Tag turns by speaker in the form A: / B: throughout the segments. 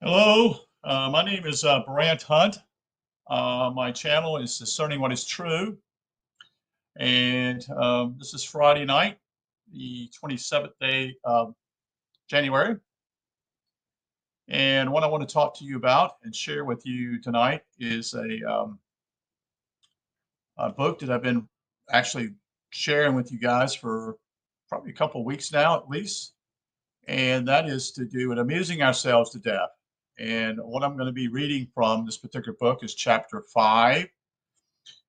A: Hello, my name is Brant Hunt. My channel is Discerning What is True, and this is Friday night, the 27th day of January. And what I want to talk to you about and share with you tonight is a book that I've been actually sharing with you guys for probably a couple of weeks now, at least. And that is to do with amusing ourselves to death. And what I'm going to be reading from this particular book is chapter 5.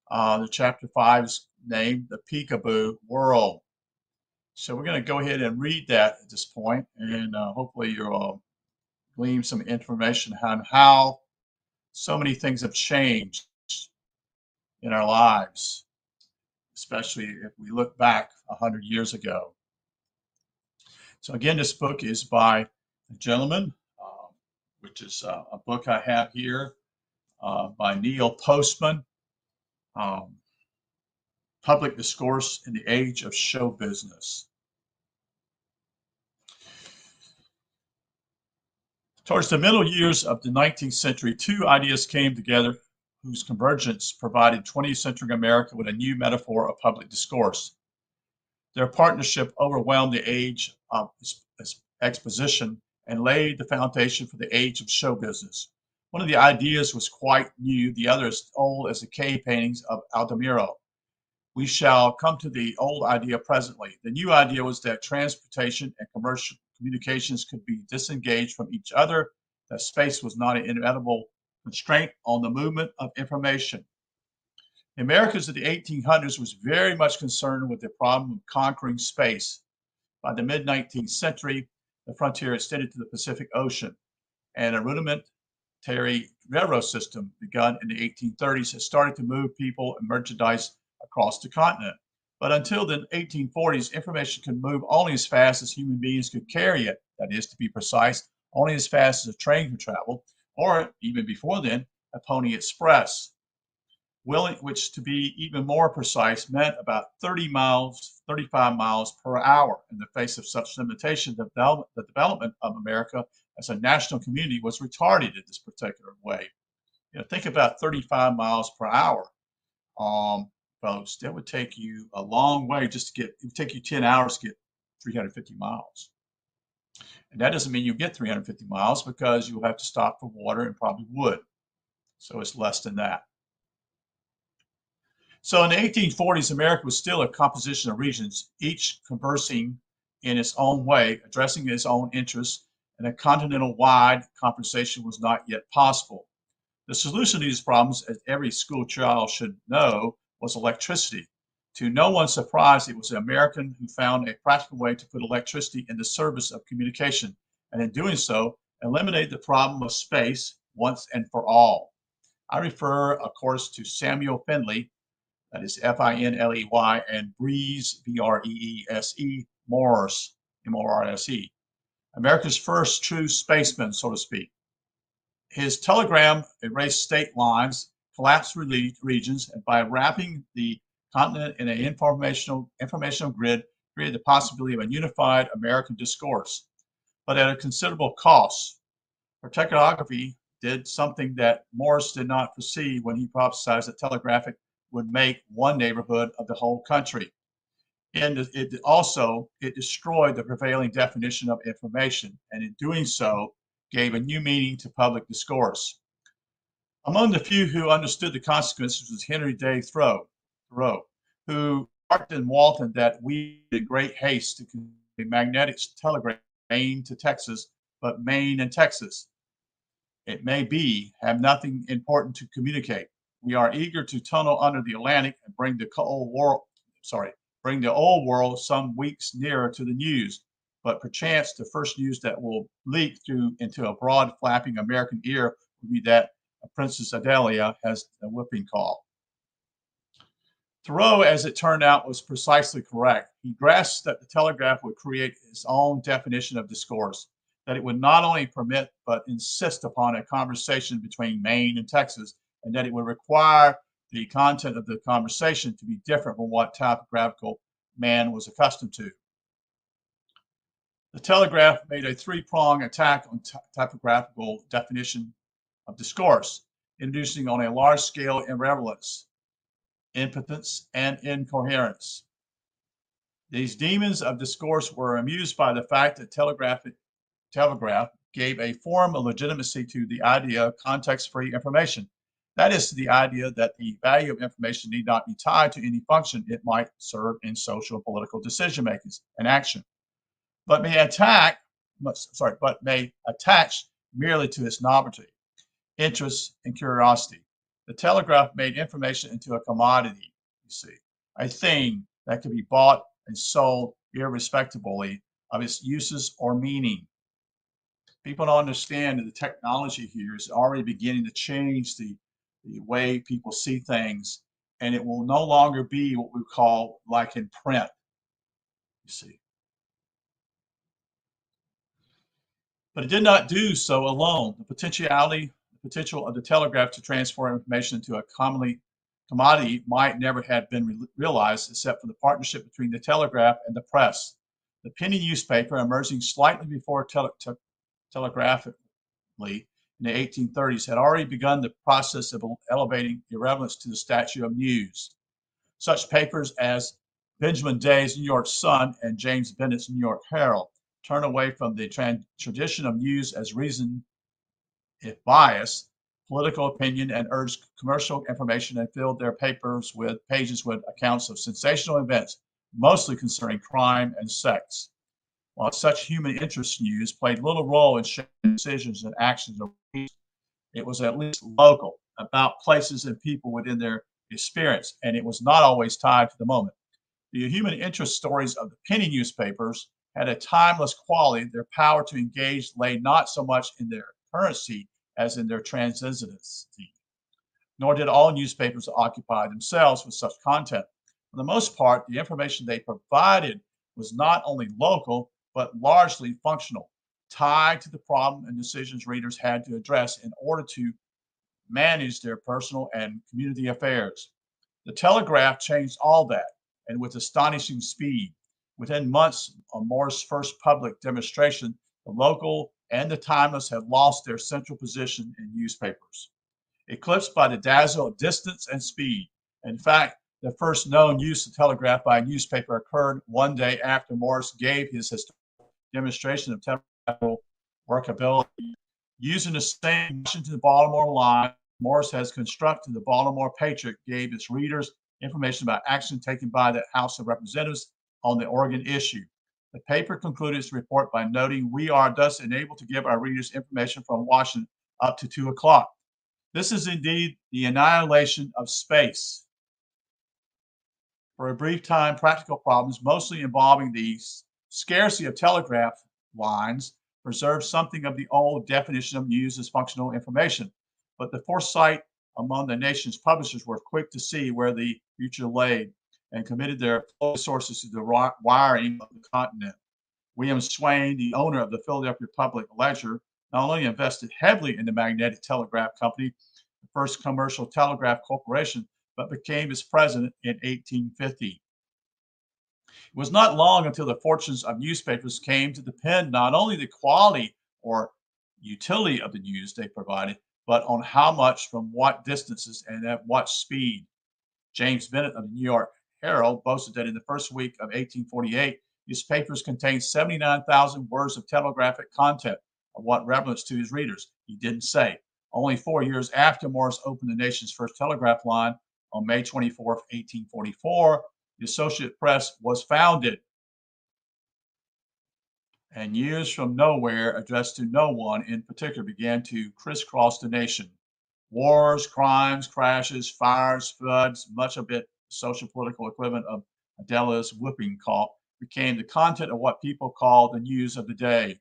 A: The chapter 5 is named The Peekaboo World. So we're going to go ahead and read that at this point, and hopefully you'll glean some information on how so many things have changed in our lives, especially if we look back 100 years ago. So again, this book is by a gentleman, which is a book I have here by Neil Postman. Public Discourse in the Age of Show Business. Towards the middle years of the 19th century, two ideas came together whose convergence provided 20th century America with a new metaphor of public discourse. Their partnership overwhelmed the age of exposition and laid the foundation for the age of show business. One of the ideas was quite new, the other as old as the cave paintings of Altamiro. We shall come to the old idea presently. The new idea was that transportation and commercial communications could be disengaged from each other, that space was not an inevitable constraint on the movement of information. The Americans of the 1800s was very much concerned with the problem of conquering space. By the mid-19th century, the frontier extended to the Pacific Ocean, and a rudimentary railroad system begun in the 1830s has started to move people and merchandise across the continent. But until the 1840s, information could move only as fast as human beings could carry it. That is, to be precise, only as fast as a train could travel, or even before then, a pony express. Which, to be even more precise, meant about 30 miles, 35 miles per hour. In the face of such limitation, the development of America as a national community was retarded in this particular way. Think about 35 miles per hour. Folks, that would take you a long way just to get, it would take you 10 hours to get 350 miles. And that doesn't mean you get 350 miles because you'll have to stop for water and probably wood. So it's less than that. So in the 1840s, America was still a composition of regions, each conversing in its own way, addressing its own interests, and a continental-wide conversation was not yet possible. The solution to these problems, as every school child should know, was electricity. To no one's surprise, it was an American who found a practical way to put electricity in the service of communication, and in doing so, eliminate the problem of space once and for all. I refer, of course, to Samuel Finley, that is Finley, and Breese, Breese, Morse, Morse, America's first true spaceman, so to speak. His telegram erased state lines, collapsed regions, and by wrapping the continent in an informational grid, created the possibility of a unified American discourse, but at a considerable cost. For telegraphy did something that Morse did not foresee when he prophesied that telegraphic would make one neighborhood of the whole country. And it destroyed the prevailing definition of information, and in doing so, gave a new meaning to public discourse. Among the few who understood the consequences was Henry Day Thoreau, who remarked in Walton that we in great haste to convey magnetic telegraph Maine to Texas, but Maine and Texas, it may be, have nothing important to communicate. We are eager to tunnel under the Atlantic and bring the old world some weeks nearer to the news. But perchance the first news that will leak through into a broad flapping American ear would be that Princess Adelia has a whooping cough. Thoreau, as it turned out, was precisely correct. He grasped that the telegraph would create its own definition of discourse, that it would not only permit but insist upon a conversation between Maine and Texas, and that it would require the content of the conversation to be different from what typographical man was accustomed to. The Telegraph made a three-pronged attack on typographical definition of discourse, introducing on a large scale irrelevance, impotence, and incoherence. These demons of discourse were amused by the fact that Telegraph gave a form of legitimacy to the idea of context-free information. That is, to the idea that the value of information need not be tied to any function it might serve in social and political decision-making and action, but may attach merely to its novelty, interest, and curiosity. The Telegraph made information into a commodity, you see, a thing that could be bought and sold irrespectively of its uses or meaning. People don't understand that the technology here is already beginning to change the way people see things, and it will no longer be what we call like in print, you see. But it did not do so alone. The potential of the Telegraph to transform information into a commodity might never have been realized except for the partnership between the Telegraph and the press. The penny newspaper, emerging slightly before telegraphically in the 1830s, had already begun the process of elevating irrelevance to the stature of news. Such papers as Benjamin Day's New York Sun and James Bennett's New York Herald turn away from the tradition of news as reason, if biased, political opinion, and urged commercial information, and filled their pages with accounts of sensational events, mostly concerning crime and sex. While such human interest news played little role in shaping decisions and actions of people, it was at least local, about places and people within their experience, and it was not always tied to the moment. The human interest stories of the penny newspapers had a timeless quality. Their power to engage lay not so much in their currency as in their transiency. Nor did all newspapers occupy themselves with such content. For the most part, the information they provided was not only local, but largely functional, tied to the problem and decisions readers had to address in order to manage their personal and community affairs. The Telegraph changed all that, and with astonishing speed. Within months of Moore's first public demonstration, the local and the timeless had lost their central position in newspapers, eclipsed by the dazzle of distance and speed. In fact, the first known use of telegraph by a newspaper occurred one day after Morse gave his historic demonstration of telegraphical workability. Using the same Washington Baltimore line Morse has constructed, the Baltimore Patriot gave its readers information about action taken by the House of Representatives on the Oregon issue. The paper concluded its report by noting, "We are thus enabled to give our readers information from Washington up to 2 o'clock. This is indeed the annihilation of space." For a brief time, practical problems, mostly involving the scarcity of telegraph lines, preserved something of the old definition of news as functional information. But the foresight among the nation's publishers were quick to see where the future lay and committed their resources to the wiring of the continent. William Swain, the owner of the Philadelphia Public Ledger, not only invested heavily in the Magnetic Telegraph Company, the first commercial telegraph corporation, but became its president in 1850. It was not long until the fortunes of newspapers came to depend not only the quality or utility of the news they provided, but on how much, from what distances, and at what speed. James Bennett of the New York Herald boasted that in the first week of 1848, his papers contained 79,000 words of telegraphic content. Of what relevance to his readers, he didn't say. Only 4 years after Morse opened the nation's first telegraph line on May 24, 1844, the Associated Press was founded. And news from nowhere, addressed to no one in particular, began to crisscross the nation. Wars, crimes, crashes, fires, floods, much of it social political equivalent of Adela's whooping cough, became the content of what people call the news of the day.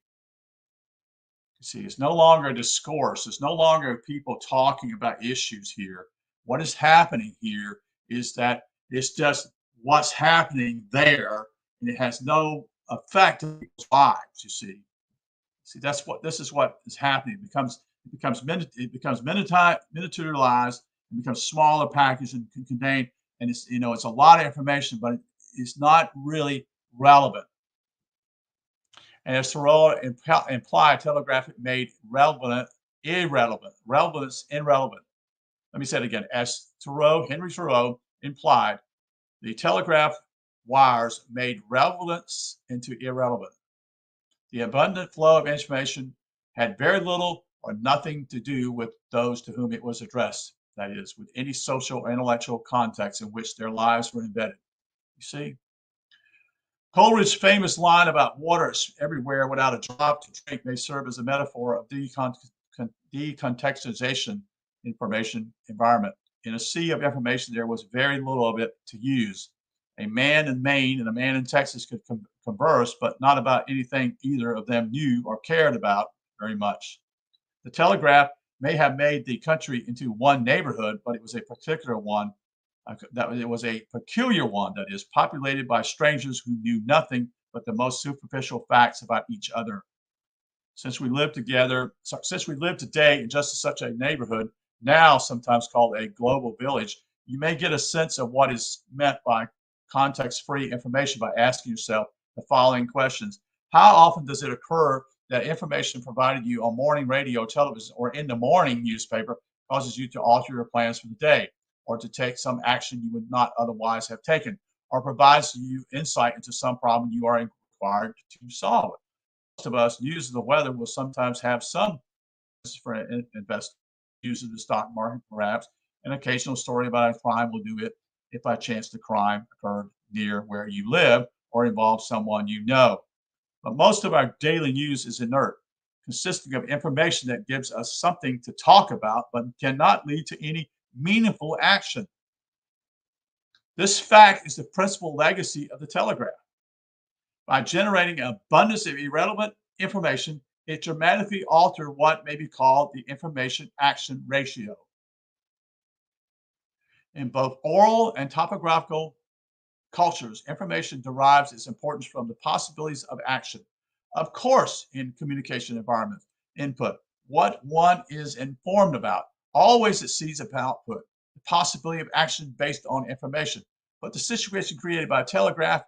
A: You see, it's no longer a discourse. It's no longer people talking about issues here. What is happening here is that it's just what's happening there, and it has no effect on people's lives. You see, this is what is happening. It becomes miniaturized, and becomes smaller packaged and can contain. And it's a lot of information, but it's not really relevant. And as Thoreau implied, telegraph made relevant irrelevant, relevance irrelevant. Let me say it again. As Henry Thoreau implied, the telegraph wires made relevance into irrelevant. The abundant flow of information had very little or nothing to do with those to whom it was addressed, that is, with any social or intellectual context in which their lives were embedded. You see? Coleridge's famous line about water everywhere without a drop to drink may serve as a metaphor of decontextualization information environment. In a sea of information, there was very little of it to use. A man in Maine and a man in Texas could converse, but not about anything either of them knew or cared about very much. The telegraph may have made the country into one neighborhood, but it was a particular one. It was a peculiar one, that is, populated by strangers who knew nothing but the most superficial facts about each other. Since we live today in just such a neighborhood, now sometimes called a global village, you may get a sense of what is meant by context-free information by asking yourself the following questions. How often does it occur that information provided you on morning radio, television, or in the morning newspaper causes you to alter your plans for the day, or to take some action you would not otherwise have taken, or provides you insight into some problem you are required to solve? Most of us, news of the weather will sometimes have some for investment, news of the stock market, perhaps. An occasional story about a crime will do it if by chance the crime occurred near where you live or involves someone you know. But most of our daily news is inert, consisting of information that gives us something to talk about, but cannot lead to any meaningful action. This fact is the principal legacy of the telegraph. By generating an abundance of irrelevant information, it dramatically altered what may be called the information action ratio. In both oral and topographical cultures, information derives its importance from the possibilities of action. Of course, in communication environments, input, what one is informed about, always exceeds the output, the possibility of action based on information. But the situation created by telegraph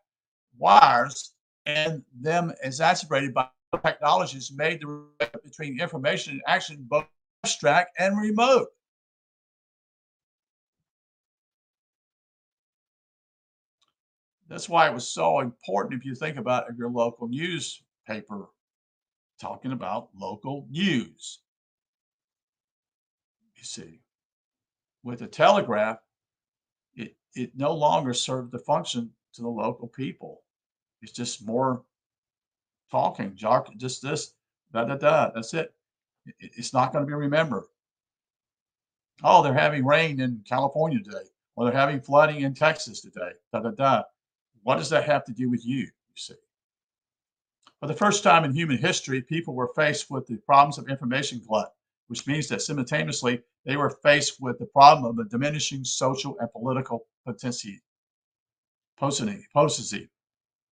A: wires and them exacerbated by technologies made the relationship between information and action both abstract and remote. That's why it was so important, if you think about your local newspaper talking about local news. You see, with the telegraph, it no longer served the function to the local people. It's just more talking, just this, da da da. That's it. It's not going to be remembered. Oh, they're having rain in California today, or they're having flooding in Texas today. Da da da. What does that have to do with you? You see. For the first time in human history, people were faced with the problems of information glut, which means that simultaneously they were faced with the problem of a diminishing social and political potency.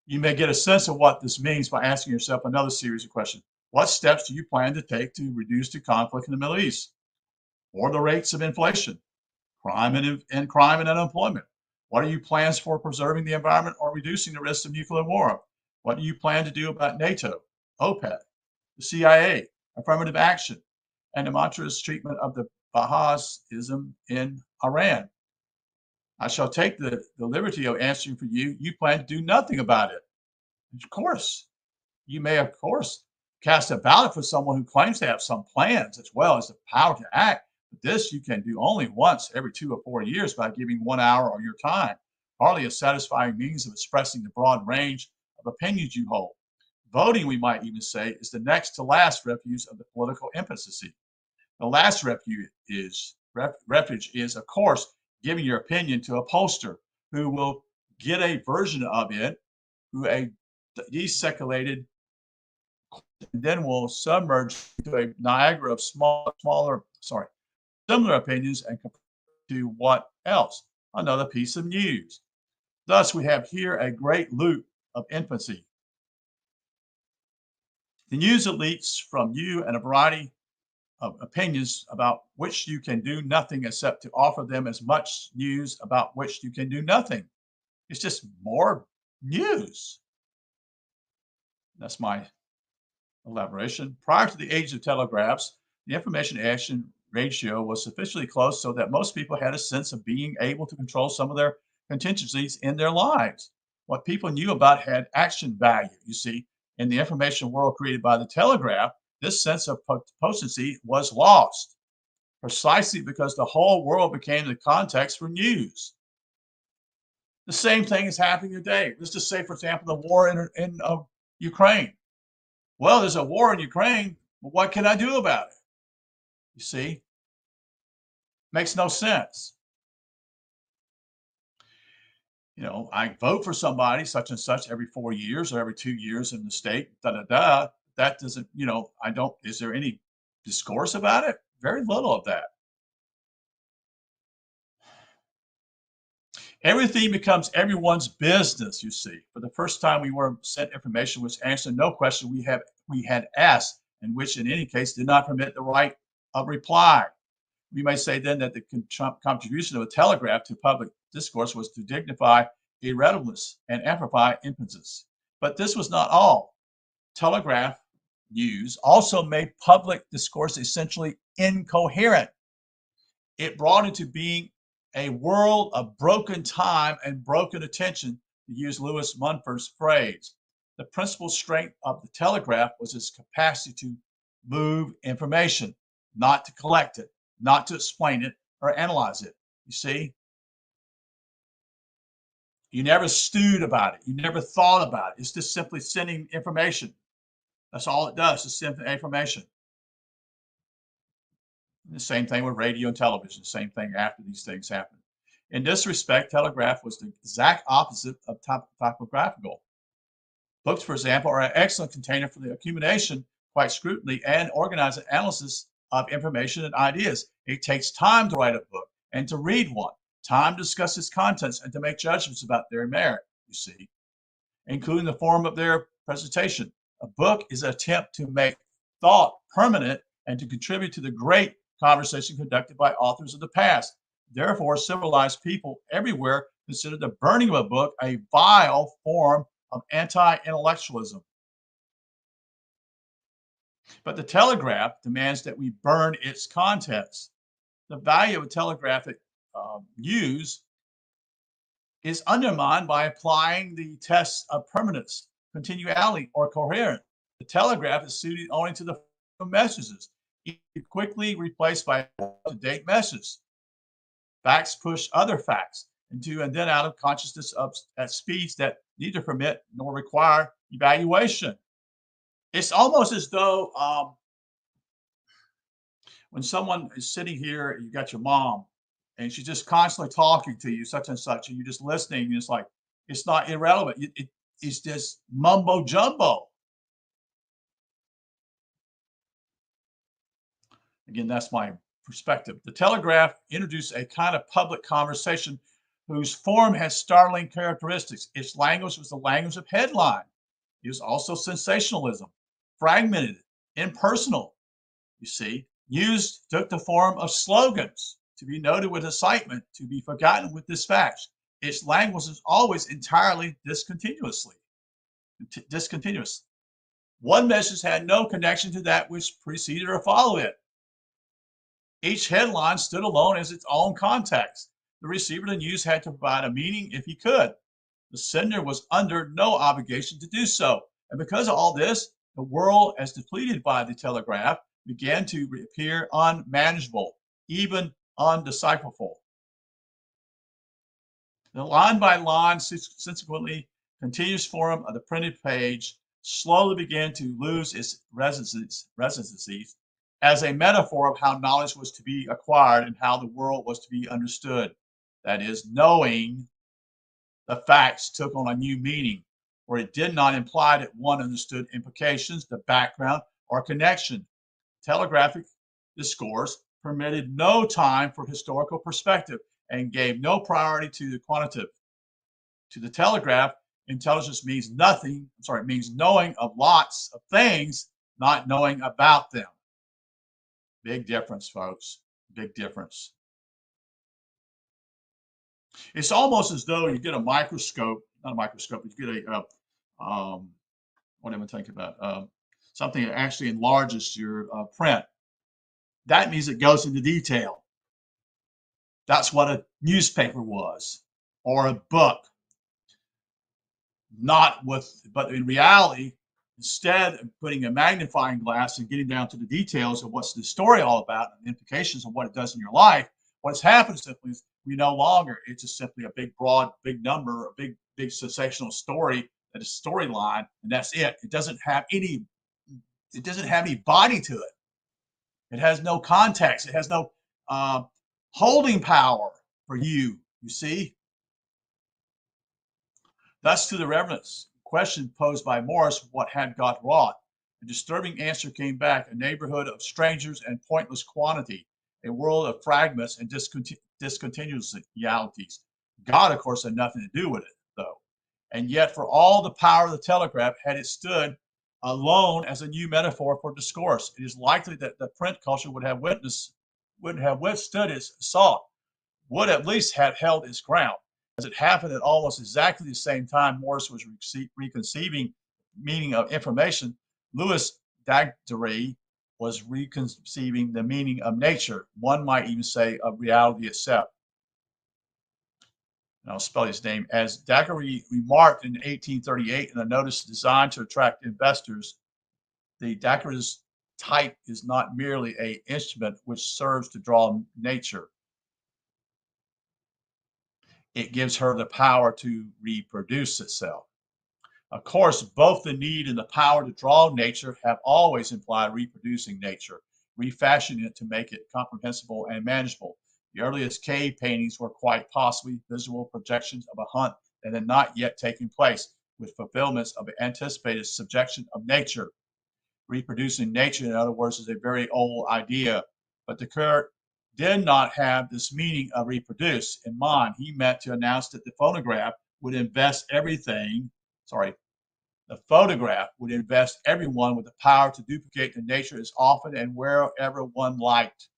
A: You may get a sense of what this means by asking yourself another series of questions. What steps do you plan to take to reduce the conflict in the Middle East, or the rates of inflation, crime and unemployment? What are your plans for preserving the environment or reducing the risk of nuclear war? What do you plan to do about NATO, OPEC, the CIA, affirmative action, and the Montreux treatment of the Baha'ism in Iran? I shall take the liberty of answering for you. You plan to do nothing about it. Of course, you may, of course, cast a ballot for someone who claims to have some plans as well as the power to act. But this you can do only once every 2 or 4 years by giving 1 hour of your time, hardly a satisfying means of expressing the broad range of opinions you hold. Voting, we might even say, is the next to last refuge of the political impotency. The last refuge is, of course, giving your opinion to a pollster who will get a version of it, who a deseculated, and then will submerge into a Niagara of similar opinions and compare to what else? Another piece of news. Thus, we have here a great loop of infancy. The news leaks from you and a variety of opinions about which you can do nothing except to offer them as much news about which you can do nothing. It's just more news. That's my Elaboration. Prior to the age of telegraphs, the information action ratio was sufficiently close so that most people had a sense of being able to control some of their contingencies in their lives. What people knew about had action value. You see, in the information world created by the telegraph, this sense of potency was lost precisely because the whole world became the context for news. The same thing is happening today. Let's just say, for example, the war in Ukraine. Well, there's a war in Ukraine. Well, what can I do about it? You see, makes no sense. You know, I vote for somebody such and such every 4 years or every 2 years in the state. Da da da. That doesn't, you know, I don't. Is there any discourse about it? Very little of that. Everything becomes everyone's business, you see. For the first time, we were sent information which answered no question we had asked, and which in any case did not permit the right of reply. We may say then that the contribution of a telegraph to public discourse was to dignify irreverence and amplify impotence. But this was not all. Telegraph news also made public discourse essentially incoherent. It brought into being a world of broken time and broken attention, to use Lewis Mumford's phrase. The principal strength of the telegraph was its capacity to move information, not to collect it, not to explain it or analyze it. You see? You never stewed about it. You never thought about it. It's just simply sending information. That's all it does, is send information. The same thing with radio and television, same thing after these things happen. In this respect, telegraph was the exact opposite of typographical. Books, for example, are an excellent container for the accumulation, quiet scrutiny, and organized analysis of information and ideas. It takes time to write a book and to read one, time to discuss its contents and to make judgments about their merit, you see, including the form of their presentation. A book is an attempt to make thought permanent and to contribute to the great conversation conducted by authors of the past. Therefore, civilized people everywhere consider the burning of a book a vile form of anti-intellectualism. But the telegraph demands that we burn its contents. The value of telegraphic news is undermined by applying the tests of permanence, continuality, or coherence. The telegraph is suited only to the messages, quickly replaced by up-to-date messages. Facts push other facts into and then out of consciousness at speeds that neither permit nor require evaluation. It's almost as though when someone is sitting here, you got your mom, and she's just constantly talking to you, such and such, and you're just listening. And it's like it's not irrelevant. It's just mumbo jumbo. Again, that's my perspective. The telegraph introduced a kind of public conversation whose form has startling characteristics. Its language was the language of headline. It was also sensationalism, fragmented, impersonal. You see, news took the form of slogans to be noted with excitement, to be forgotten with dispatch. Its language was always entirely discontinuous. One message had no connection to that which preceded or followed it. Each headline stood alone as its own context. The receiver of the news had to provide a meaning if he could. The sender was under no obligation to do so. And because of all this, the world, as depleted by the telegraph, began to appear unmanageable, even undecipherable. The line by line, subsequently continuous form of the printed page slowly began to lose its resonances as a metaphor of how knowledge was to be acquired and how the world was to be understood. That is, knowing the facts took on a new meaning, where it did not imply that one understood implications, the background, or connection. Telegraphic discourse permitted no time for historical perspective and gave no priority to the quantitative. To the telegraph, intelligence means it means knowing of lots of things, not knowing about them. Big difference, folks. Big difference. It's almost as though you get a microscope, not a microscope, but you get a, what am I thinking about? something that actually enlarges your print. That means it goes into detail. That's what a newspaper was, or a book. But in reality, instead of putting a magnifying glass and getting down to the details of what's the story all about and the implications of what it does in your life, what's happened simply is we no longer, it's just simply a big, broad, big number, a big sensational story, that is storyline, and that's it. It doesn't have any body to it. It has no context. It has no holding power for you, you see? Thus, to the reverence question posed by Morris, what had God wrought? A disturbing answer came back: a neighborhood of strangers and pointless quantity, a world of fragments and discontinuities. God, of course, had nothing to do with it, though. And yet, for all the power of the telegraph, had it stood alone as a new metaphor for discourse, it is likely that the print culture would have withstood its assault, would at least have held its ground. As it happened at almost exactly the same time Morris was reconceiving meaning of information, Louis Daguerre was reconceiving the meaning of nature. One might even say of reality itself. And I'll spell his name. As Daguerre remarked in 1838 in a notice designed to attract investors, the Daguerre's type is not merely an instrument which serves to draw nature. It gives her the power to reproduce itself. Of course, both the need and the power to draw nature have always implied reproducing nature, refashioning it to make it comprehensible and manageable. The earliest cave paintings were quite possibly visual projections of a hunt that had not yet taken place, with fulfillments of anticipated subjection of nature. Reproducing nature, in other words, is a very old idea, but Descartes did not have this meaning of reproduce in mind. He meant to announce that the photograph would invest everyone with the power to duplicate the nature as often and wherever one liked.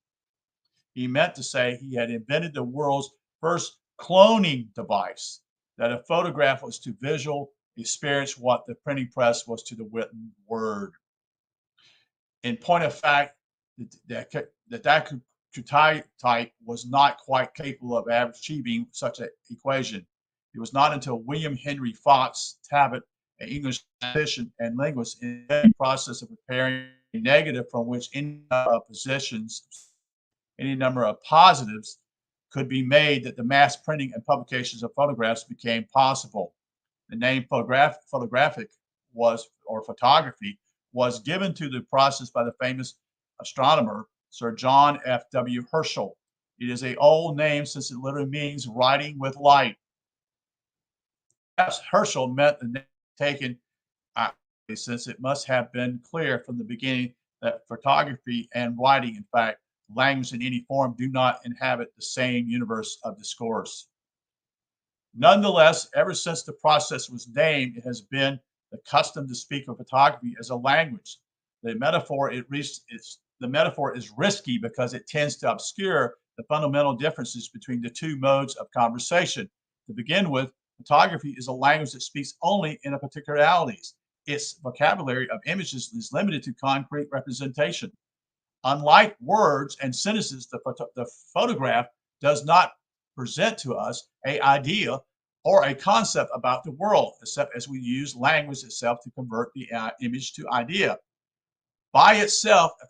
A: He meant to say he had invented the world's first cloning device, that a photograph was to visual experience what the printing press was to the written word. In point of fact, the daguerreotype was not quite capable of achieving such an equation. It was not until William Henry Fox Talbot, an English mathematician and linguist, in the process of preparing a negative from which any number of positives could be made, that the mass printing and publications of photographs became possible. The name photographic photography was given to the process by the famous astronomer Sir John F. W. Herschel. It is an old name since it literally means writing with light. Perhaps Herschel meant the name taken since it must have been clear from the beginning that photography and writing, in fact, language in any form, do not inhabit the same universe of discourse. Nonetheless, ever since the process was named, it has been the custom to speak of photography as a language. The metaphor is risky because it tends to obscure the fundamental differences between the two modes of conversation. To begin with, photography is a language that speaks only in particularities. Its vocabulary of images is limited to concrete representation. Unlike words and sentences, the photograph does not present to us an idea or a concept about the world, except as we use language itself to convert the image to idea. By itself, a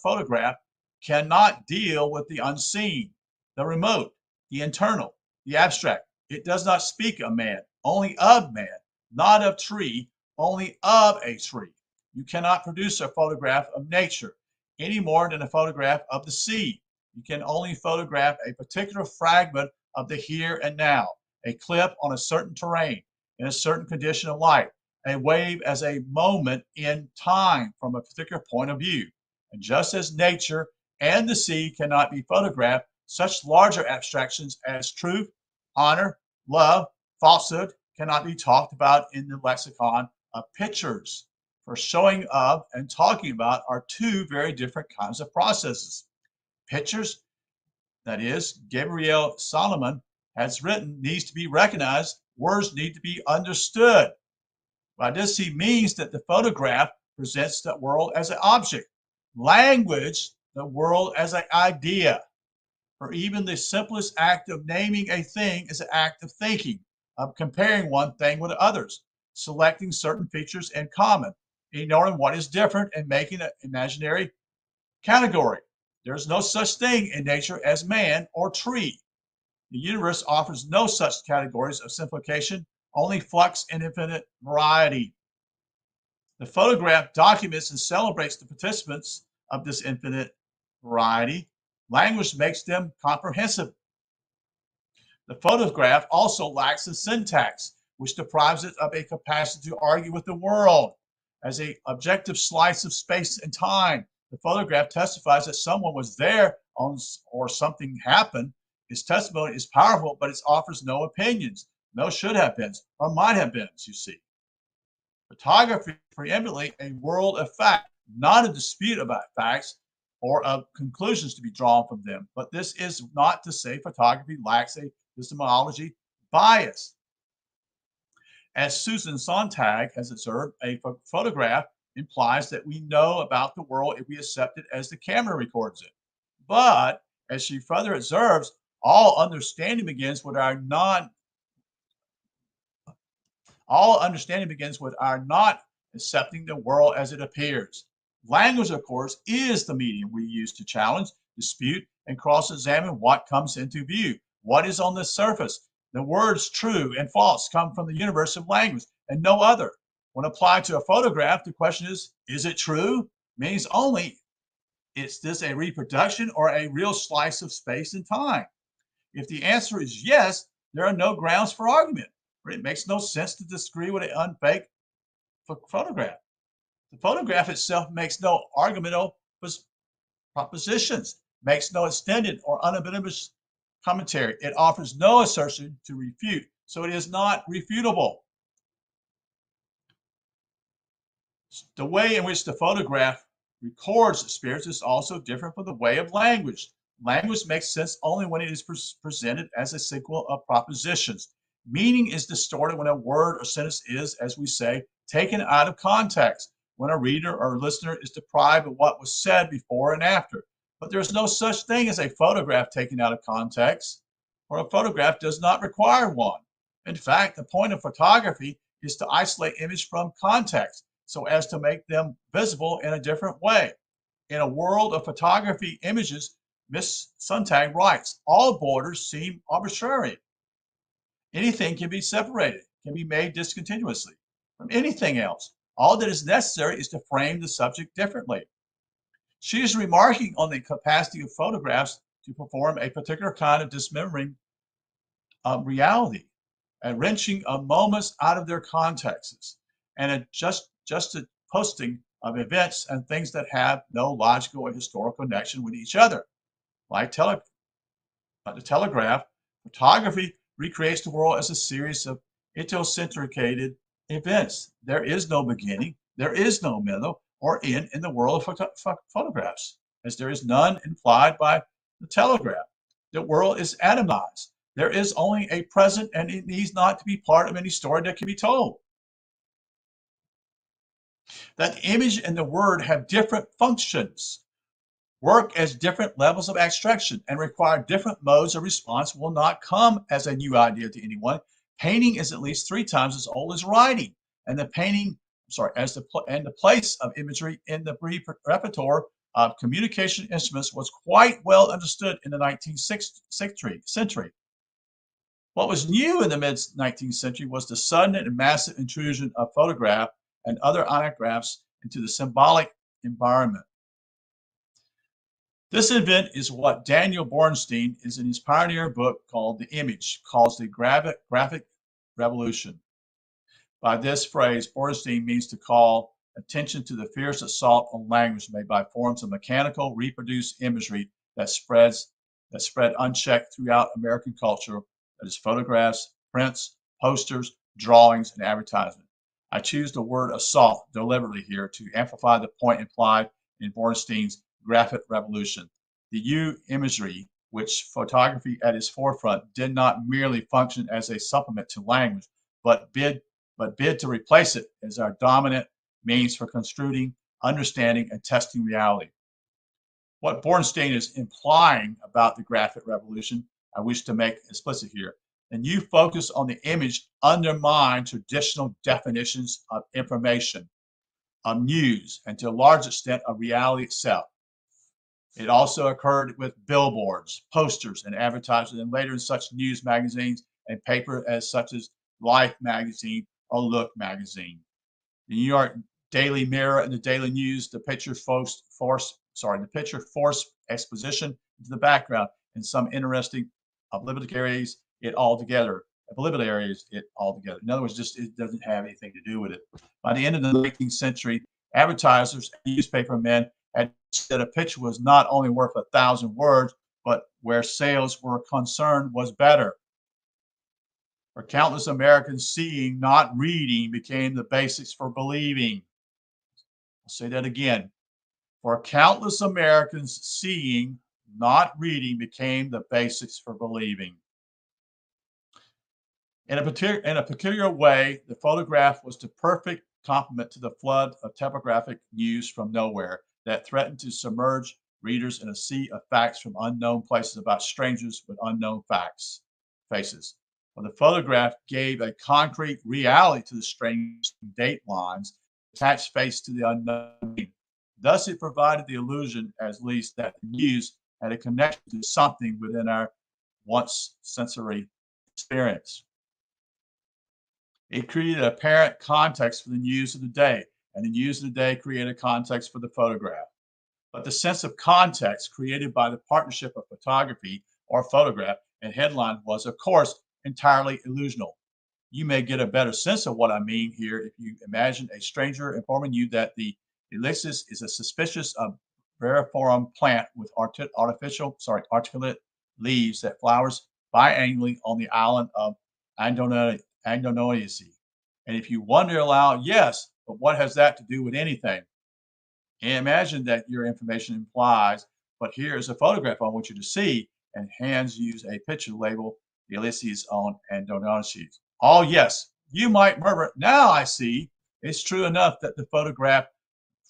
A: photograph cannot deal with the unseen, the remote, the internal, the abstract. It does not speak of man, only of man, not of tree, only of a tree. You cannot produce a photograph of nature any more than a photograph of the sea. You can only photograph a particular fragment of the here and now, a clip on a certain terrain, in a certain condition of light, a wave as a moment in time from a particular point of view. And just as nature and the sea cannot be photographed, such larger abstractions as truth, honor, love, falsehood cannot be talked about in the lexicon of pictures. For showing of and talking about are two very different kinds of processes. Pictures, that is, Gabriel Solomon has written, needs to be recognized. Words need to be understood. By this he means that the photograph presents the world as an object. Language, the world as an idea. For even the simplest act of naming a thing is an act of thinking, of comparing one thing with others, selecting certain features in common, ignoring what is different, and making an imaginary category. There is no such thing in nature as man or tree. The universe offers no such categories of simplification, only flux and infinite variety. The photograph documents and celebrates the participants of this infinite variety. Language makes them comprehensive. The photograph also lacks a syntax, which deprives it of a capacity to argue with the world. As an objective slice of space and time, the photograph testifies that someone was there or something happened. Its testimony is powerful, but it offers no opinions, no should have been, or might have been, you see. Photography is preeminently a world of fact, not a dispute about facts or of conclusions to be drawn from them. But this is not to say photography lacks a epistemology bias. As Susan Sontag has observed, a photograph implies that we know about the world if we accept it as the camera records it. But as she further observes, all understanding begins with our not accepting the world as it appears. Language, of course, is the medium we use to challenge, dispute, and cross-examine what comes into view, what is on the surface. The words true and false come from the universe of language and no other. When applied to a photograph, the question is it true? Means only, is this a reproduction or a real slice of space and time? If the answer is yes, there are no grounds for argument. It makes no sense to disagree with an unfake photograph. The photograph itself makes no argumental propositions, makes no extended or unambiguous commentary. It offers no assertion to refute, so it is not refutable. The way in which the photograph records spirits is also different from the way of language. Language makes sense only when it is presented as a sequel of propositions. Meaning is distorted when a word or sentence is, as we say, taken out of context, when a reader or listener is deprived of what was said before and after. But there's no such thing as a photograph taken out of context, or a photograph does not require one. In fact, the point of photography is to isolate image from context so as to make them visible in a different way. In a world of photography images, Miss Sontag writes, all borders seem arbitrary. Anything can be separated, can be made discontinuously from anything else. All that is necessary is to frame the subject differently. She is remarking on the capacity of photographs to perform a particular kind of dismembering of reality, a wrenching of moments out of their contexts, and a just posting of events and things that have no logical or historical connection with each other. Like the telegraph, photography recreates the world as a series of idiosyncratic events. There is no beginning, there is no middle or end in the world of photographs, as there is none implied by the telegraph. The world is atomized. There is only a present, and it needs not to be part of any story that can be told. That the image and the word have different functions, work as different levels of abstraction, and require different modes of response will not come as a new idea to anyone. Painting is at least 3 times as old as writing, and the place of imagery in the repertoire of communication instruments was quite well understood in the 19th century. What was new in the mid-19th century was the sudden and massive intrusion of photograph and other ionographs into the symbolic environment. This event is what Daniel Boorenstein is in his pioneer book called The Image, calls the graphic revolution. By this phrase, Boorenstein means to call attention to the fierce assault on language made by forms of mechanical reproduced imagery that spread unchecked throughout American culture, that is photographs, prints, posters, drawings, and advertisement. I choose the word assault deliberately here to amplify the point implied in Boorenstein's graphic revolution. The new imagery, which photography at its forefront did not merely function as a supplement to language, but bid to replace it as our dominant means for construing, understanding, and testing reality. What Bornstein is implying about the graphic revolution, I wish to make explicit here. The new focus on the image undermine traditional definitions of information, of news, and to a large extent of reality itself. It also occurred with billboards, posters, and advertisements, and later in such news magazines and paper as such as Life magazine or Look magazine. The New York Daily Mirror and the Daily News, the picture forced exposition into the background in some interesting obliterates it altogether. In other words, just it doesn't have anything to do with it. By the end of the 19th century, advertisers and newspaper men had said a picture was not only worth 1,000 words, but where sales were concerned was better. For countless Americans, seeing, not reading, became the basics for believing. I'll say that again. For countless Americans, seeing, not reading, became the basics for believing. In a peculiar way, the photograph was the perfect complement to the flood of typographic news from nowhere that threatened to submerge readers in a sea of facts from unknown places about strangers with unknown faces. Well, the photograph gave a concrete reality to the strange date lines, attached face to the unknown. Thus, it provided the illusion, at least, that the news had a connection to something within our once sensory experience. It created a apparent context for the news of the day, and the news of the day created context for the photograph. But the sense of context created by the partnership of photography or photograph and headline was, of course, entirely illusional. You may get a better sense of what I mean here if you imagine a stranger informing you that the Elysis is a suspicious variforum plant with articulate leaves that flowers biannually on the island of Indonesia. And if you wonder aloud, yes, but what has that to do with anything? And imagine that your information implies, but here is a photograph I want you to see, and hands use a picture label, the Elysis on Indonesia. Oh, yes, you might murmur, now I see. It's true enough that the photograph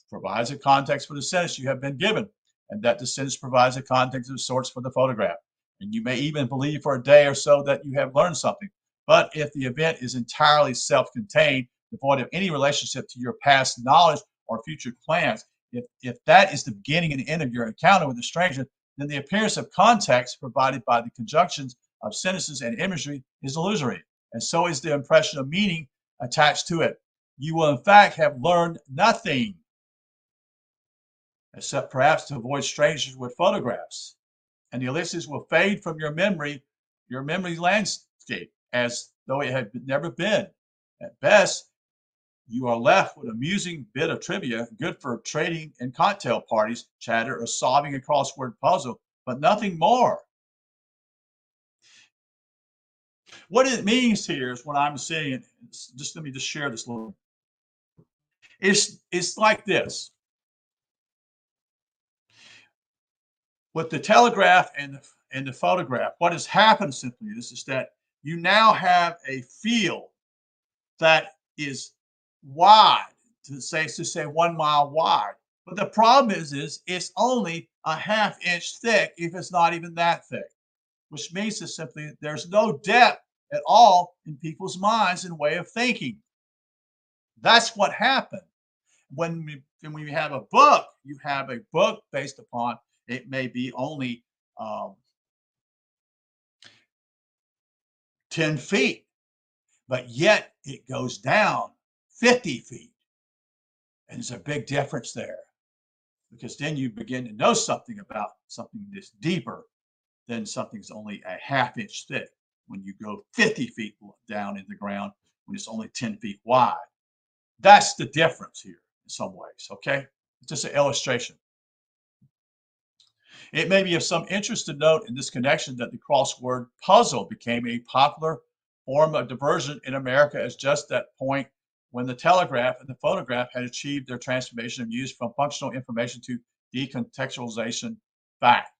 A: provides a context for the sentence you have been given, and that the sentence provides a context of sorts for the photograph. And you may even believe for a day or so that you have learned something. But if the event is entirely self-contained, devoid of any relationship to your past knowledge or future plans, if that is the beginning and end of your encounter with a stranger, then the appearance of context provided by the conjunctions of sentences and imagery is illusory, and so is the impression of meaning attached to it. You will, in fact, have learned nothing, except perhaps to avoid strangers with photographs. And the Elysis will fade from your memory landscape, as though it had never been. At best, you are left with an amusing bit of trivia, good for trading in cocktail parties, chatter, or solving a crossword puzzle, but nothing more. What it means here is what I'm saying. Just let me just share this a little. It's like this. With the telegraph and the photograph, what has happened simply is that you now have a field that is wide, to say 1 mile wide. But the problem is it's only a ½ inch thick, if it's not even that thick, which means that simply there's no depth at all in people's minds and way of thinking. That's what happened. When we have a book, you have a book based upon, it may be only 10 feet, but yet it goes down 50 feet. And there's a big difference there, because then you begin to know something about something that's deeper than something's only a ½ inch thick when you go 50 feet down in the ground when it's only 10 feet wide. That's the difference here in some ways, okay? It's just an illustration. It may be of some interest to note in this connection that the crossword puzzle became a popular form of diversion in America as just that point when the telegraph and the photograph had achieved their transformation of use from functional information to decontextualization fact.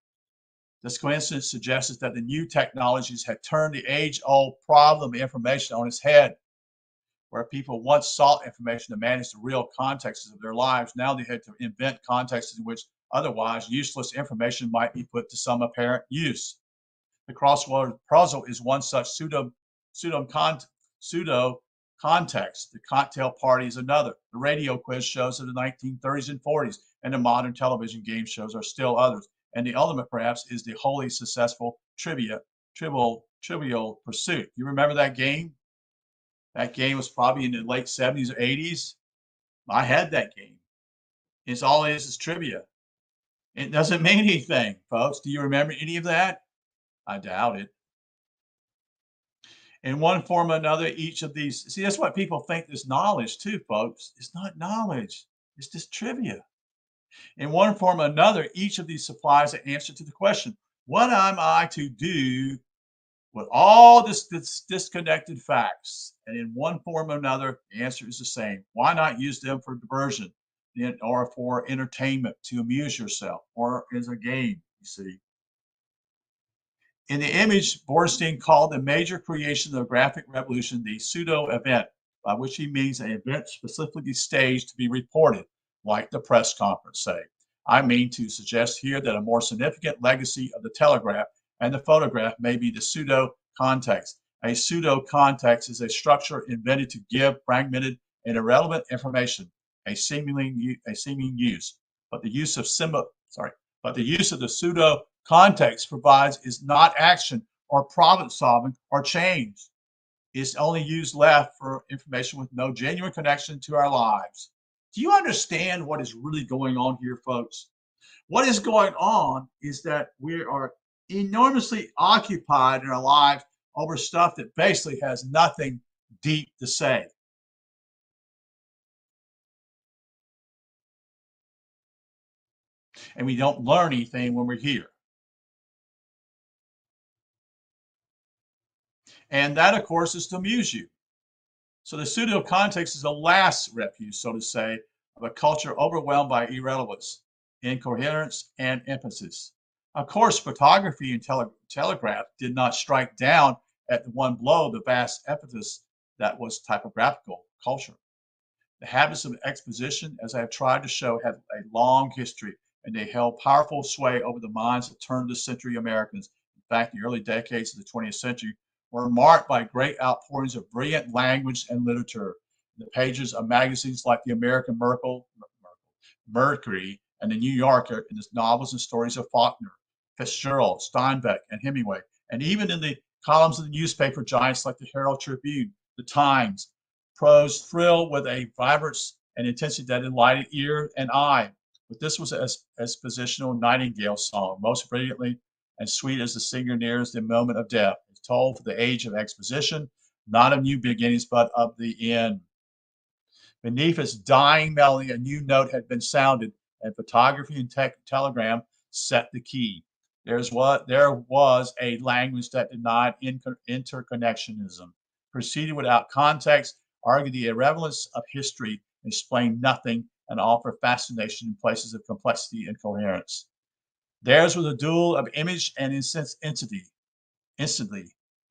A: This coincidence suggests that the new technologies had turned the age-old problem of information on its head. Where people once sought information to manage the real contexts of their lives, now they had to invent contexts in which otherwise useless information might be put to some apparent use. The crossword puzzle is one such pseudo, pseudo context. The cocktail party is another. The radio quiz shows of the 1930s and 40s, and the modern television game shows are still others. And the ultimate, perhaps, is the wholly successful Trivial Pursuit. You remember that game? That game was probably in the late 70s or 80s. I had that game. It's all it is trivia. It doesn't mean anything, folks. Do you remember any of that? I doubt it. In one form or another, each of these, see, that's what people think is knowledge too, folks. It's not knowledge, it's just trivia. In one form or another, each of these supplies an answer to the question, what am I to do with all this disconnected facts? And in one form or another, the answer is the same. Why not use them for diversion or for entertainment to amuse yourself or as a game, you see? In the image, Bornstein called the major creation of the graphic revolution the pseudo-event, by which he means an event specifically staged to be reported, like the press conference, say. I mean to suggest here that a more significant legacy of the telegraph and the photograph may be the pseudo-context. A pseudo-context is a structure invented to give fragmented and irrelevant information a seeming use, but the use of the pseudo context provides is not action or problem solving or change. It's only used left for information with no genuine connection to our lives. Do you understand what is really going on here, folks? What is going on is that we are enormously occupied in our lives over stuff that basically has nothing deep to say. And we don't learn anything when we're here. And that, of course, is to amuse you. So the pseudo context is the last refuge, so to say, of a culture overwhelmed by irrelevance, incoherence, and emphasis. Of course, photography and telegraph did not strike down at the one blow the vast emphasis that was typographical culture. The habits of exposition, as I have tried to show, have a long history, and they held powerful sway over the minds of turn-of-the-century Americans. In fact, the early decades of the 20th century were marked by great outpourings of brilliant language and literature. The pages of magazines like the American Mercury and the New Yorker in the novels and stories of Faulkner, Fitzgerald, Steinbeck, and Hemingway, and even in the columns of the newspaper giants like the Herald Tribune, the Times, prose thrilled with a vibrance and intensity that delighted ear and eye. But this was an expositional nightingale song, most brilliantly and sweet as the singer nears the moment of death. It's told for the age of exposition, not of new beginnings, but of the end. Beneath its dying melody, a new note had been sounded, and photography and telegram set the key. There was a language that denied interconnectionism, proceeded without context, argued the irrelevance of history, explained nothing, and offered fascination in places of complexity and coherence. Theirs was a duel of image and instantly,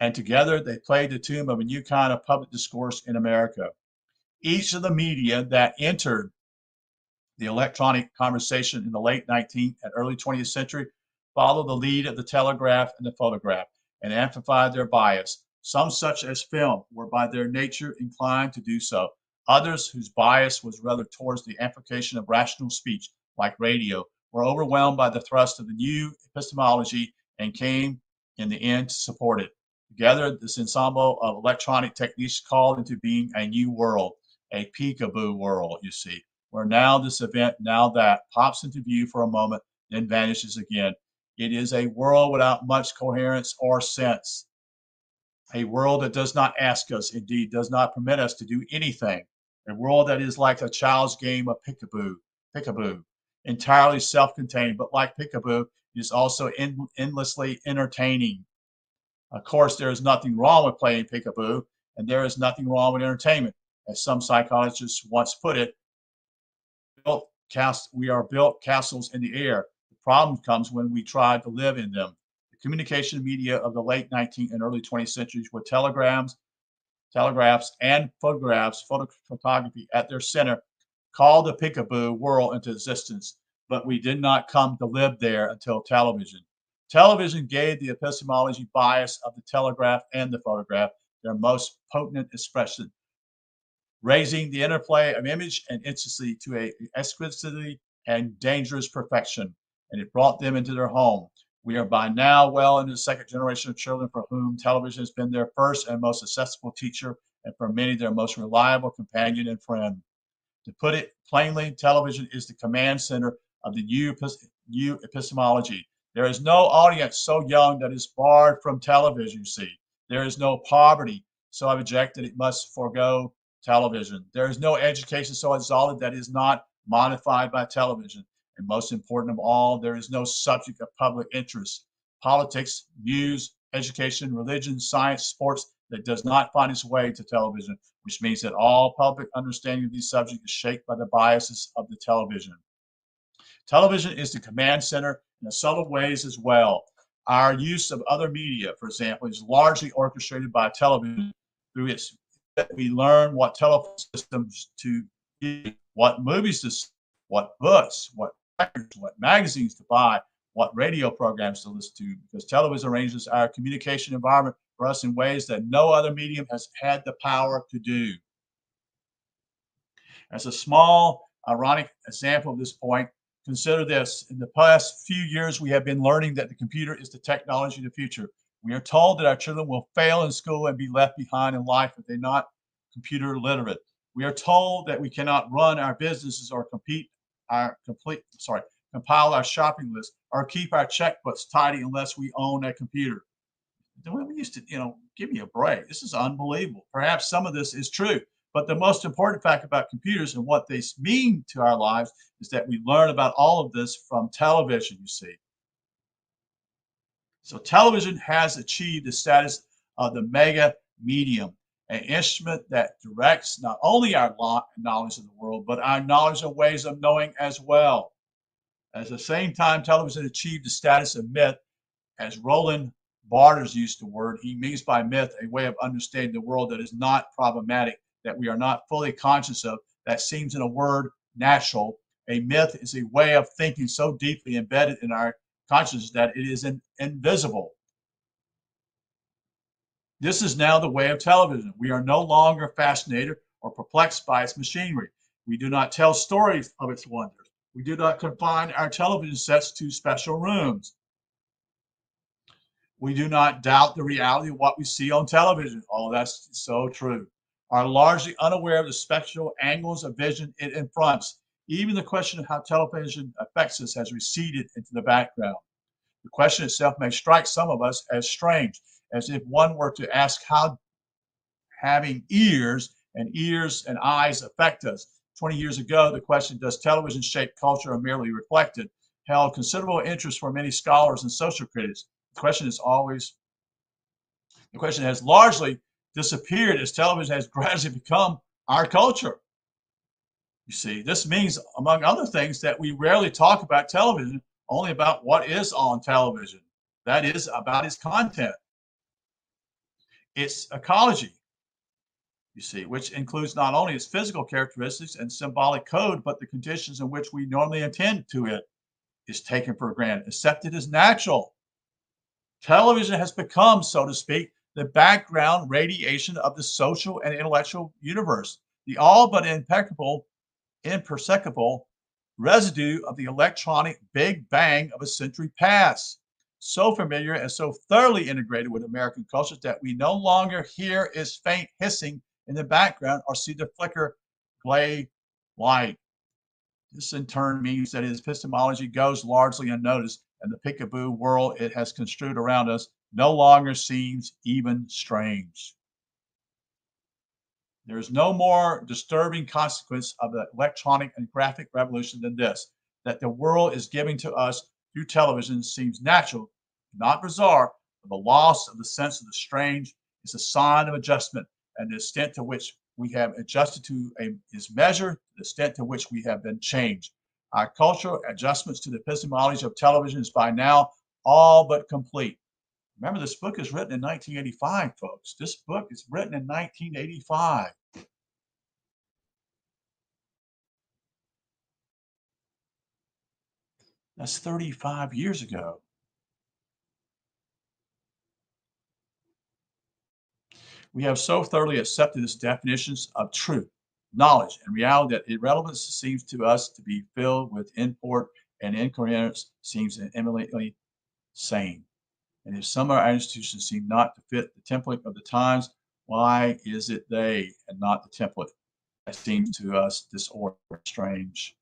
A: and together they played the tune of a new kind of public discourse in America. Each of the media that entered the electronic conversation in the late 19th and early 20th century followed the lead of the telegraph and the photograph and amplified their bias. Some, such as film, were by their nature inclined to do so. Others, whose bias was rather towards the amplification of rational speech, like radio, were overwhelmed by the thrust of the new epistemology and came in the end to support it. Together, this ensemble of electronic techniques called into being a new world, a peekaboo world, you see, where now this event, now that, pops into view for a moment, then vanishes again. It is a world without much coherence or sense. A world that does not ask us, indeed does not permit us to do anything. A world that is like a child's game of peekaboo, entirely self-contained, but like peekaboo, is also endlessly entertaining. Of course, there is nothing wrong with playing peekaboo, and there is nothing wrong with entertainment. As some psychologists once put it, we are built castles in the air. The problem comes when we try to live in them. The communication media of the late 19th and early 20th centuries were telegrams, telegraphs, and photography at their center, called the peekaboo world into existence, but we did not come to live there until television. Television gave the epistemology bias of the telegraph and the photograph their most potent expression, raising the interplay of image and intimacy to a exquisitely and dangerous perfection, and it brought them into their home. We are by now well into the second generation of children for whom television has been their first and most accessible teacher, and for many their most reliable companion and friend. To put it plainly, television is the command center of the new epistemology. There is no audience so young that is barred from television, you see. There is no poverty so abject that it must forego television. There is no education so exalted that is not modified by television. And most important of all, there is no subject of public interest, politics, news, education, religion, science, sports, that does not find its way to television, which means that all public understanding of these subjects is shaped by the biases of the television. Television is the command center in subtle ways as well. Our use of other media, for example, is largely orchestrated by television. Through its, we learn what telephone systems to use, what movies to see, what books, what records, what magazines to buy, what radio programs to listen to, because television arranges our communication environment for us in ways that no other medium has had the power to do. As a small, ironic example of this point, consider this. In the past few years, we have been learning that the computer is the technology of the future. We are told that our children will fail in school and be left behind in life if they're not computer literate. We are told that we cannot run our businesses or compile our shopping list or keep our checkbooks tidy unless we own a computer. The way we used to, give me a break. This is unbelievable. Perhaps some of this is true, but the most important fact about computers and what they mean to our lives is that we learn about all of this from television, you see. So television has achieved the status of the mega medium, an instrument that directs not only our knowledge of the world, but our knowledge of ways of knowing as well. At the same time, television achieved the status of myth, as Roland Barthes used the word. He means by myth a way of understanding the world that is not problematic, that we are not fully conscious of, that seems in a word natural. A myth is a way of thinking so deeply embedded in our consciousness that it is invisible. This is now the way of television. We are no longer fascinated or perplexed by its machinery. We do not tell stories of its wonders. We do not confine our television sets to special rooms. We do not doubt the reality of what we see on television. Oh, that's so true. Are largely unaware of the spectral angles of vision it confronts. Even the question of how television affects us has receded into the background. The question itself may strike some of us as strange, as if one were to ask how having ears and eyes affect us. 20 years ago, the question, does television shape culture or merely reflect it, held considerable interest for many scholars and social critics. The question has largely disappeared as television has gradually become our culture. You see, this means, among other things, that we rarely talk about television, only about what is on television. That is, about its content, its ecology, you see, which includes not only its physical characteristics and symbolic code, but the conditions in which we normally attend to it is taken for granted, accepted as natural. Television has become, so to speak, the background radiation of the social and intellectual universe, the all but imperceptible residue of the electronic Big Bang of a century past, so familiar and so thoroughly integrated with American culture that we no longer hear its faint hissing in the background or see the flicker gray light. This in turn means that its epistemology goes largely unnoticed, and the peekaboo world it has construed around us no longer seems even strange. There is no more disturbing consequence of the electronic and graphic revolution than this, that the world is giving to us through television seems natural, not bizarre, but the loss of the sense of the strange is a sign of adjustment, and the extent to which we have adjusted to is measured, the extent to which we have been changed. Our cultural adjustments to the epistemology of television is by now all but complete. Remember, this book is written in 1985, folks. This book is written in 1985. That's 35 years ago. We have so thoroughly accepted its definitions of truth, knowledge, and reality that irrelevance seems to us to be filled with import and incoherence seems eminently sane. And if some of our institutions seem not to fit the template of the times, why is it they and not the template that seems to us disordered, strange?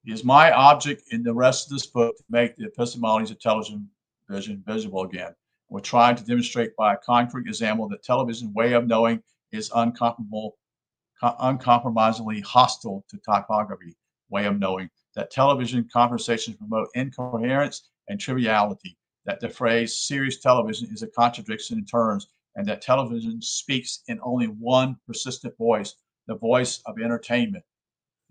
A: It is my object in the rest of this book to make the epistemologies of television vision visible again. We're trying to demonstrate by a concrete example that television way of knowing is uncompromisingly hostile to typography way of knowing, that television conversations promote incoherence and triviality, that the phrase serious television is a contradiction in terms, and that television speaks in only one persistent voice, the voice of entertainment.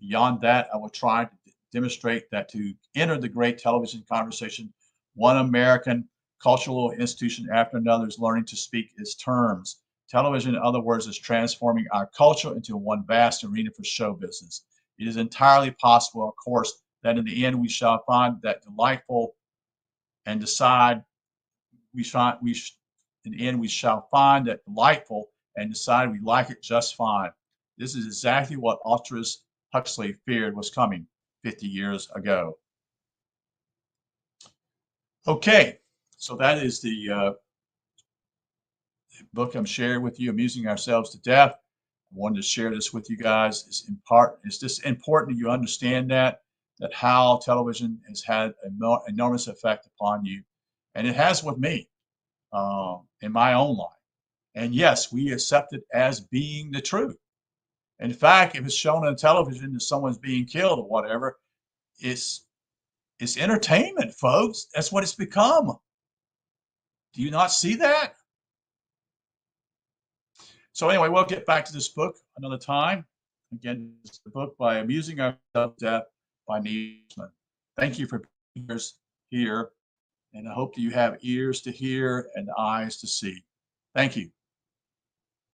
A: Beyond that, I will try to demonstrate that to enter the great television conversation, one American cultural institution after another is learning to speak its terms. Television, in other words, is transforming our culture into one vast arena for show business. It is entirely possible, of course, that in the end we shall find that delightful and decide in the end we shall find that delightful and decide we like it just fine. This is exactly what Aldous Huxley feared was coming 50 years ago. Okay, so that is the book I'm sharing with you, Amusing Ourselves to Death. I wanted to share this with you guys. It's just important that you understand that how television has had an enormous effect upon you, and it has with me in my own life. And yes, we accept it as being the truth. In fact, if it's shown on television that someone's being killed or whatever, it's entertainment, folks. That's what it's become. Do you not see that? So anyway, we'll get back to this book another time. Again, it's the book by Amusing Ourselves to Death by Niesman. Thank you for being here, and I hope that you have ears to hear and eyes to see. Thank you.